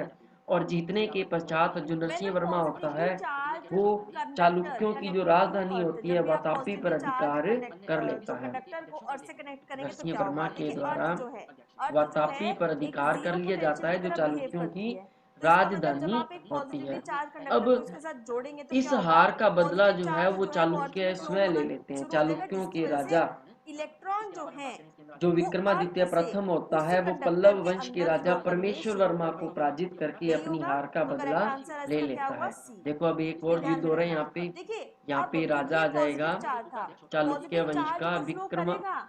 है और जीतने के पश्चात जो नरसिंह वर्मा होता है वो चालुक्यों की जो राजधानी होती है वातापी पर अधिकार कर लेता है। कंडक्टर को अर्थ से कनेक्ट करेंगे तो नरसिंह क्या वर्मा होगा, के देखिए द्वारा अर्थ जो है, अर्थ जो वातापी है पर एक अधिकार कर जीरो लिया पोटेंशियल जाता है की जो तरह बिहेव चालुक्यों करती की है। तो इसका मतलब जब राजधानी आप एक होती है। पॉजिटिवली चार्ज अब कंडक्टर को इसके साथ जोड़ेंगे तो इस क्या होगा, हार का बदला पॉजिटिव जो है चार्ज वो जो है वो अर्थ चालुक्य में फ्लो स्वयं ले होना लेते हैं। शुरू हो जाएगा, चालुक्यों जिसकी के वजह राजा से इलेक्ट्रॉन जो है जो वो विक्रमादित्य अर्थ से प्रथम होता उस है वो कंडक्टर पल्लव के वंश के अंदर राजा फ्लो करने परमेश्वर शुरू वर्मा कर को देंगे। पराजित करके यही अपनी होगा, हार का तो बदला करेक्ट आंसर ले इसका क्या लेता होगा, है। सी। देखो अभी एक ये और ध्यान युद्ध में हो रहा है रखना। यहाँ पे। देखिए यहाँ अब पे क्योंकि राजा ये आ जाएगा पॉजिटिव चार्ज था, चालुक्य पॉजिटिव वंश चार्ज का जो फ्लो विक्रमा करेगा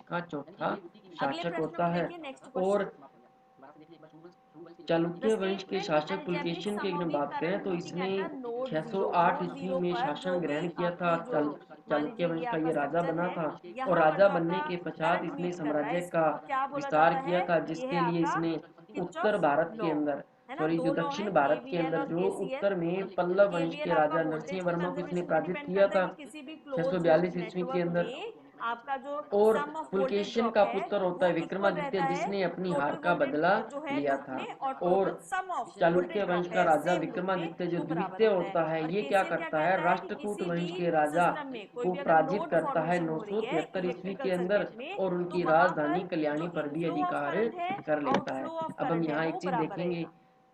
का चौथा अगले शासक प्रश्न होता को है। देखिए, नेक्स्ट और क्वेश्चन। चालुक्य वंश के शासक पुलकेशिन की अगर बात करें तो इसने 608 ईस्वी में शासन ग्रहण किया था। चालुक्य वंश का ये राजा बना था और राजा बनने के पश्चात इसने साम्राज्य का विस्तार किया था, जिसके लिए इसने उत्तर भारत के अंदर जो दक्षिण भारत के अंदर जो उत्तर में पल्लव वंश के राजा नरसिंह वर्मा को इसने पराजित किया था 642 ईस्वी के अंदर। आपका जो और सम ऑफ वोल्टेज पुलकेशिन ड्रॉप का है पुत्र होता वो है इक्वल विक्रमादित्य, रहता है जिसने अपनी हार टोटल का वोल्टेज बदला जो है लिया ड्रॉप था। में, और और total sum of Chalukya voltage वंश ड्रॉप का है राजा सेम ग्रुप में विक्रमादित्य जो वो बराबर द्वितीय होता होता है। है, और ये क्या केसीएल क्या करता है, कहता है कि राष्ट्रकूट किसी वंश भी के राजा सिस्टम में कोई को भी अगर पराजित लोड करता है फॉर्मेशन हो रही है 973 ईस्वी इलेक्ट्रिकल के अंदर सर्किट में, और तो उनकी वहां राजधानी पर कल्याणी जो पर भी इनफ्लो ऑफ अधिकार करंट है, कर लेता है। आउटफ्लो ऑफ अब हम करंट है, यहाँ एक वो चीज बराबर देखेंगे रहेगा।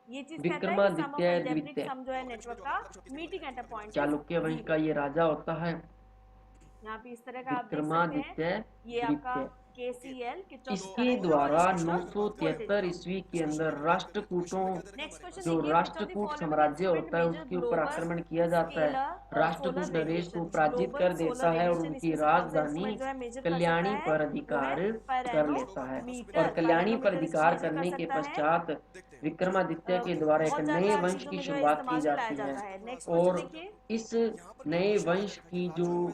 ये चीज कहता है कि सम ऑफ विक्रमादित्य अलजेब्रिक द्वितीय सम जो है नेटवर्क का meeting at a point is Chalukya वंश का ये राजा होता है। यहाँ पे इस तरह का आप देख सकते हैं, विक्रमादित्य ये आपका द्वितीय KCL इसके द्वारा 973 ईस्वी के अंदर राष्ट्रकूटों जो राष्ट्रकूट साम्राज्य होता है उसके ऊपर आक्रमण किया जाता है। राष्ट्रकूट नरेश को पराजित कर देता है और उनकी राजधानी कल्याणी पर अधिकार कर लेता है। और कल्याणी पर अधिकार करने के पश्चात विक्रमादित्य के द्वारा एक नए वंश की शुरुआत की जाती है। और इस नए वंश की जो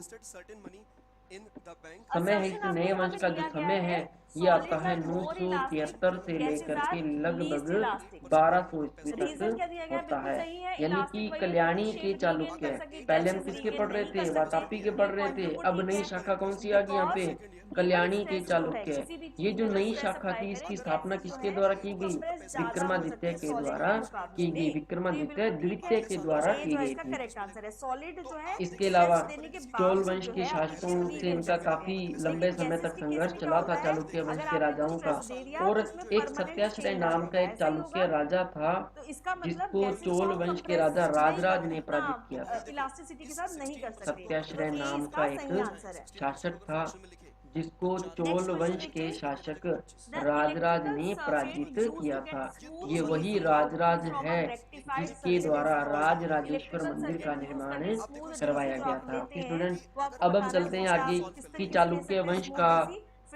समय है, इस नए वंश का जो समय है ये आता है 973 से लेकर के लगभग 1200 ईस्वी तक होता है। यानी कि कल्याणी के चालुक्य, पहले हम किसके पढ़ रहे थे, वातापी के पढ़ रहे थे, अब नई शाखा कौन सी आ गई यहाँ पे, कल्याणी के चालुक्य। ये जो नई शाखा थी इसकी स्थापना किसके द्वारा की गई, विक्रमादित्य के द्वारा की गई, विक्रमादित्य द्वितीय के द्वारा की गई थी। इसके अलावा चोल वंश के शासकों से इनका काफी लंबे समय तक संघर्ष चला था चालुक्य वंश के राजाओं का। और एक सत्याश्रय नाम का एक चालुक्य राजा था जिसको चोल वंश के राजा राजराज ने पराजित किया था। सत्याश्रय नाम का एक शासक था जिसको चोल वंश के शासक राजराज ने पराजित किया था। ये वही राजराज है जिसके द्वारा राजराजेश्वर मंदिर का निर्माण करवाया गया था। स्टूडेंट अब हम चलते हैं आगे कि चालुक्य वंश का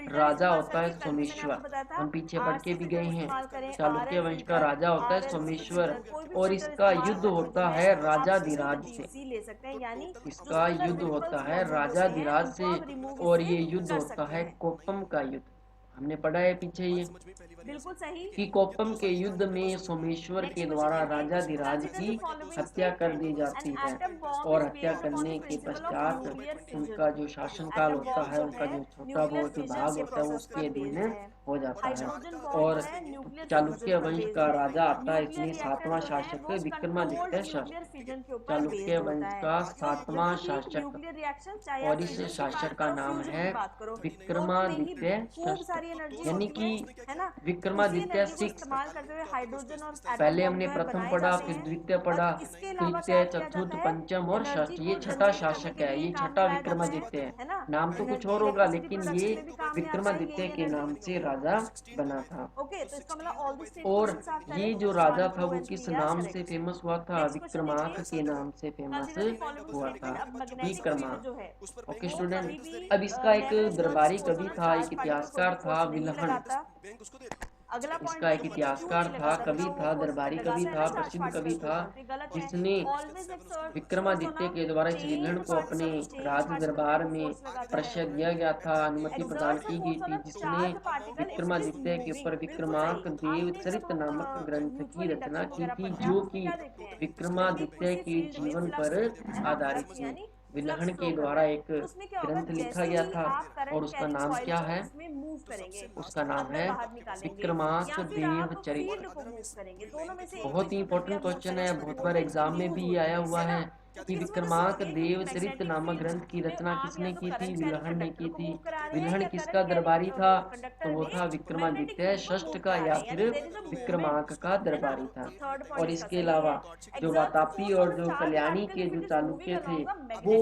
राजा होता है सोमेश्वर। हम पीछे पढ़ के भी गए हैं, चालुक्य वंश का राजा होता है सोमेश्वर और इसका युद्ध होता है राजाधिराज से। इसका युद्ध होता है राजाधिराज से और ये युद्ध होता है कोप्पम का युद्ध। हमने पढ़ा है पीछे ये बिल्कुल सही कि कोप्पम के युद्ध में सोमेश्वर के द्वारा राजाधिराज की हत्या कर दी जाती है और हत्या करने के पश्चात उनका जो शासनकाल होता है, उनका जो छोटा बहुत भाग होता है वो उसके अधीन हो जाता है। और चालुक्य वंश का राजा आता है इसमें 7वां शासक विक्रमादित्य शासक, चालुक्य वंश का 7वां शासक और इस शासक का नाम है विक्रमादित्य शासक। यानी कि विक्रमादित्य 6। पहले हमने प्रथम पढ़ा, फिर द्वितीय पढ़ा, तृतीय, चतुर्थ, पंचम और षष्ठ। ये छठा शासक है, ये छठा विक्रमादित्य है। नाम तो कुछ और होगा लेकिन ये विक्रमादित्य के नाम से राजा बना था। और ये जो राजा था वो किस नाम से फेमस हुआ था, विक्रमांक के नाम से फेमस हुआ था, विक्रमांक। ओके स्टूडेंट, अब इसका एक दरबारी कवि था, एक इतिहासकार था विल्हण। इसका एक इतिहासकार था, कवि था, दरबारी कवि था, प्रसिद्ध कवि था जिसने विक्रमादित्य के द्वारा इस विल्हण को अपने राज दरबार में प्रश्रय दिया गया था, अनुमति प्रदान की गई थी, जिसने विक्रमादित्य के ऊपर विक्रमांक देव चरित नामक ग्रंथ की रचना की थी जो कि विक्रमादित्य के जीवन पर आधारित थी। विल्हण के द्वारा एक ग्रंथ लिखा गया था और उसका नाम क्या है, उसका नाम है विक्रमांक देव चरित। बहुत ही इंपॉर्टेंट क्वेश्चन है, बहुत बार एग्जाम में भी आया हुआ है कि विक्रमांक देव चरित नामक ग्रंथ की रचना किसने की थी, विल्हण ने की थी। विल्हण किसका दरबारी था, तो वो था विक्रमादित्य षष्ठ का या फिर विक्रमांक का दरबारी था। और इसके अलावा जो वातापी और जो कल्याणी के जो चालुक्य थे वो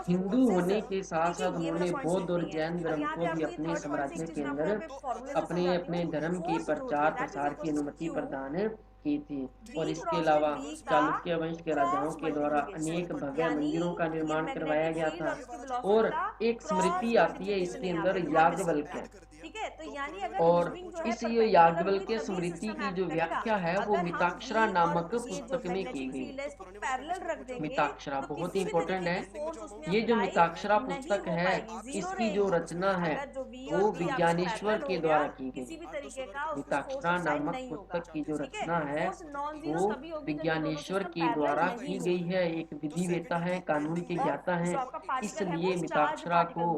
हिंदू होने के साथ साथ उन्होंने बौद्ध और जैन धर्म को भी अपने साम्राज्य के अंदर अपने अपने धर्म के प्रचार प्रसार की अनुमति प्रदान की थी। और इसके अलावा चालुक्य वंश के राजाओं के द्वारा अनेक भव्य मंदिरों का निर्माण करवाया गया था। और एक स्मृति आती है इसके अंदर याज्ञवल्क्य, और इस याज्ञवल्क्य स्मृति की जो व्याख्या है वो मिताक्षरा नामक पुस्तक में की गई। मिताक्षरा बहुत ही इंपॉर्टेंट है। ये जो मिताक्षरा पुस्तक है इसकी जो रचना है वो विज्ञानेश्वर के द्वारा की गई। मिताक्षरा नामक पुस्तक की जो रचना है वो विज्ञानेश्वर के द्वारा की गई है। एक विधिवेता है, कानून के ज्ञाता है, इसलिए मिताक्षरा को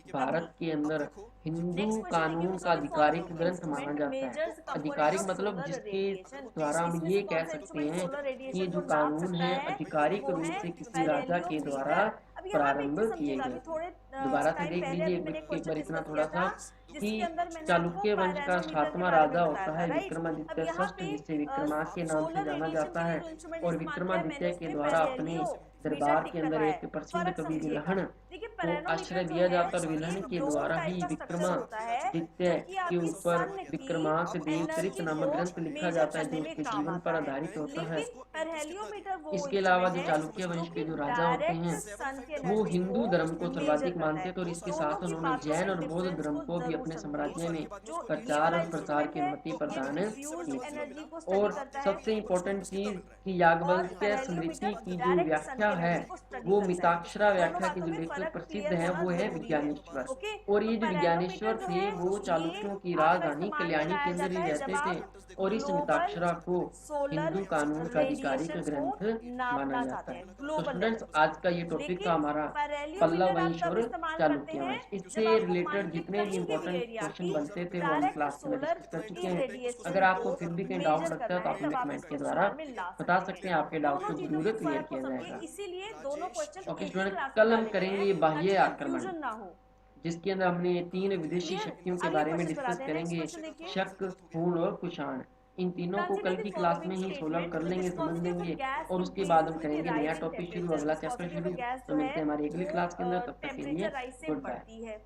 भारत के अंदर हिंदू कानून का आधिकारिक ग्रंथ माना जाता है। आधिकारिक मतलब जिसके द्वारा हम ये कह सकते हैं कि जो कानून है आधिकारिक रूप से किसी राजा के द्वारा अब यहाँ पे एक प्रारंभ चीज किए समझिएगा, गए अभी थे। थोड़े दोबारा से टाइम देख पहले लीजिए अभी मैंने एक क्वेश्चन बार इतना डिस्कस थोड़ा किया सा था, कि जिसके अंदर मैंने आपको चालुक्य वंश का पायरेनोमीटर के 7वां बारे में राजा बताया होता था, है राइट। अब विक्रमादित्य यहाँ षष्ठ, पे जिसे विक्रमादित्य के नाम से सोलर जाना रेडिएशन जाता के लिए है। जो इंस्ट्रूमेंट और इस्तेमाल किया है, मैंने विक्रमादित्य उस के पे द्वारा अपने पैरेलियोमीटर दरबार टिक के अंदर करवाया एक है। प्रसिद्ध फर्क कवि समझिएगा। विल्हण देखिए को पैरेनोमीटर आश्रय जो दिया है जाता और विल्हण एक के डोम द्वारा टाइप ही का स्ट्रक्चर होता है, जो विक्रमादित्य कि के आपकी ऊपर सन की विक्रमांक देवचरित एनर्जी नामक को ग्रंथ लिखा मेजर जाता है, करने जो में उसके काम जीवन आता पर है। आधारित होता है। लेकिन पैरेलियोमीटर वो इसके अलावा जो इंस्ट्रूमेंट है चालुक्य जो वंश कि के जो राजा होते डायरेक्ट हैं सन की वो एनर्जी हिंदू को धर्म को मेजर सर्वाधिक करता मानते है। थे, और इसके दोनों साथ की उन्होंने बातों जैन में और बौद्ध डिफरेंस धर्म को को भी जरूर अपने साम्राज्य समझिए। में जो ये प्रचार वाला और प्रसार इंस्ट्रूमेंट की है अनुमति ये प्रदान डिफ्यूज की। एनर्जी को स्टडी और करता है, सबसे इम्पोर्टेंट चीज कि और याज्ञवल्क्य पैरेलियोमीटर स्मृति की जो डायरेक्ट सन व्याख्या की है एनर्जी को स्टडी वो करता है। मिताक्षरा दोनों व्याख्या के बातों जो में लेखक फर्क प्रसिद्ध क्लियर हैं होना वो है जरूरी है। विज्ञानेश्वर। ओके, और तो ये जो विज्ञानेश्वर पैरेनोमीटर जो थे है वो ये चालुक्यों की आपका राजधानी इस्तेमाल में कल्याणी लाया के अंदर जाता ही है जब रहते थे। आप और इस ग्लोबल मिताक्षरा को सोलर हिंदू कानून का आधिकारिक रेडिएशंस को ग्रंथ माना नापना जाता चाहते है। हैं तो ग्लोबल लेवल स्टूडेंट्स पे। आज का ये टॉपिक था लेकिन हमारा पल्लव पैरेलियोमीटर आप वंश तब और इस्तेमाल करते चालुक्य हैं वंश। जब इससे आपको मान रिलेटेड लीजिए जितने भी कहीं पे भी इंपॉर्टेंट एरिया क्वेश्चन की बनते थे वो हम डायरेक्ट क्लास में सोलर डिस्कस कर चुके हैं। इरेडिएशन अगर आपको को फिर भी कहीं डाउट मेजर लगता है करना तो है, आप तब हमें आप कमेंट इसको के द्वारा इस्तेमाल में ला बता सकते सकते हैं। हैं, आपके डाउट दोनों को चीजों जरूर में क्लियर फर्क को किया समझिए, जाएगा। इसीलिए दोनों क्वेश्चन ओके एक ही स्टूडेंट, क्लास में कल हम डाले गए करेंगे हैं ये बाह्य ताकि आक्रमण, कंफ्यूजन ना हो। जिसके अंदर हमने 3 विदेशी क्लियर। शक्तियों के अब ये बारे में क्वेश्चन डिस्कस बनाते हैं, नेक्स्ट करेंगे, क्वेश्चन देखिए। शक, हूण और कुषाण। इन तीनों को कल consider the key class following में ही सोल्व स्टेटमेंट कर विद लेंगे, समझ विस्कोसिटी ऑफ अ लेंगे। गैस और उसके बाद हम इंक्रीजेस विद द करेंगे नया राइजिंग टॉपिक शुरू, टेम्परेचर। अगला चैप्टर विस्कोसिटी ऑफ शुरू। अ गैस तो जो है मिलते हैं हमारी अगली वो क्लास के अंदर, तब तक के लिए टेम्परेचर राइज से गुड बाय। बढ़ती है।